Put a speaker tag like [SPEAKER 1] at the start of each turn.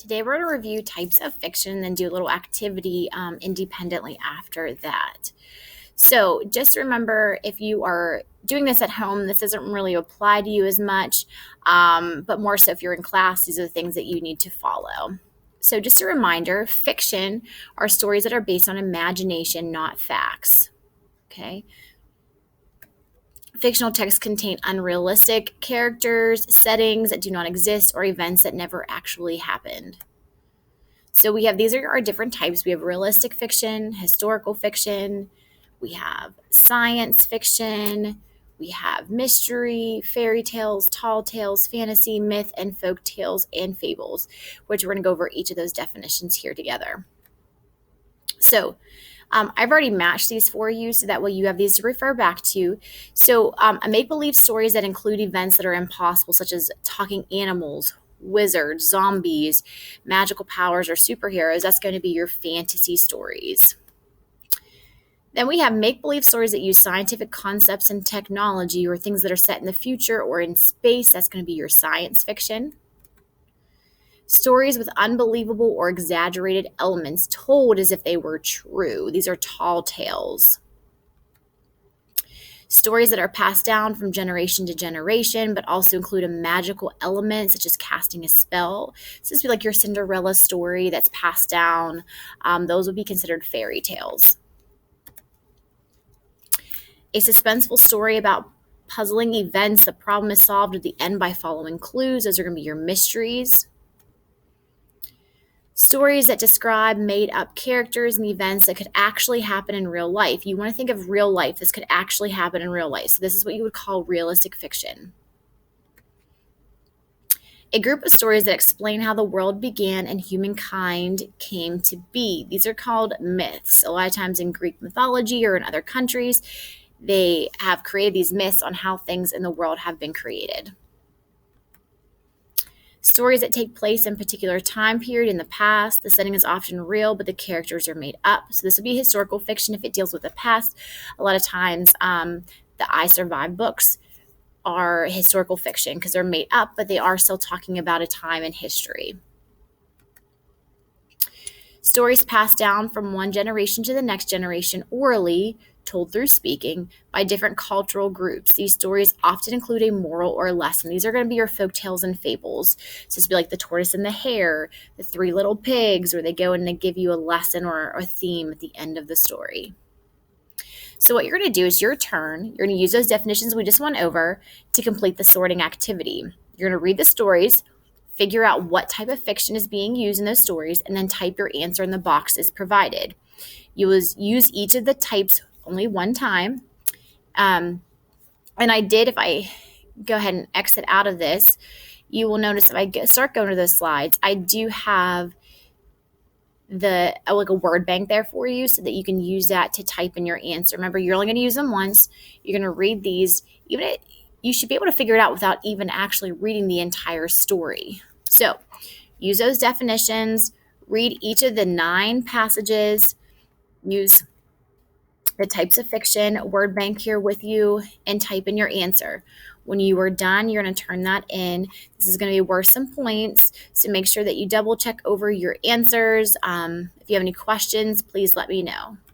[SPEAKER 1] Today we're going to review types of fiction and then do a little activity independently after that. So just remember, if you are doing this at home, this doesn't really apply to you as much, but more so if you're in class, these are the things that you need to follow. So just a reminder, fiction are stories that are based on imagination, not facts. Okay. Fictional texts contain unrealistic characters, settings that do not exist, or events that never actually happened. So these are our different types. We have realistic fiction, historical fiction, we have science fiction, we have mystery, fairy tales, tall tales, fantasy, myth, and folk tales and fables, which we're going to go over each of those definitions here together. So I've already matched these for you so that way you have these to refer back to. So a make-believe stories that include events that are impossible, such as talking animals, wizards, zombies, magical powers, or superheroes, that's going to be your fantasy stories. Then we have make-believe stories that use scientific concepts and technology or things that are set in the future or in space. That's going to be your science fiction. Stories with unbelievable or exaggerated elements told as if they were true. These are tall tales. Stories that are passed down from generation to generation, but also include a magical element, such as casting a spell. So this would be like your Cinderella story that's passed down. Those would be considered fairy tales. A suspenseful story about puzzling events. The problem is solved at the end by following clues. Those are going to be your mysteries. Stories that describe made-up characters and events that could actually happen in real life. You want to think of real life. This could actually happen in real life. So this is what you would call realistic fiction. A group of stories that explain how the world began and humankind came to be. These are called myths. A lot of times in Greek mythology or in other countries, they have created these myths on how things in the world have been created. Stories that take place in a particular time period in the past. The setting is often real, but the characters are made up. So this would be historical fiction if it deals with the past. A lot of times, the I Survive books are historical fiction because they're made up, but they are still talking about a time in history. Stories passed down from one generation to the next generation orally, told through speaking, by different cultural groups. These stories often include a moral or a lesson. These are going to be your folk tales and fables. So this would be like the tortoise and the hare, the three little pigs, where they go and they give you a lesson or a theme at the end of the story. So what you're going to do is your turn. You're going to use those definitions we just went over to complete the sorting activity. You're going to read the stories, figure out what type of fiction is being used in those stories, and then type your answer in the boxes provided. You will use each of the types only one time. And if I go ahead and exit out of this, you will notice if I start going to those slides, I do have like a word bank there for you so that you can use that to type in your answer. Remember, you're only going to use them once. You're going to read these. You should be able to figure it out without even actually reading the entire story. So use those definitions, read each of the 9 passages, use the types of fiction, word bank here with you, and type in your answer. When you are done, you're going to turn that in. This is going to be worth some points, so make sure that you double check over your answers. If you have any questions, please let me know.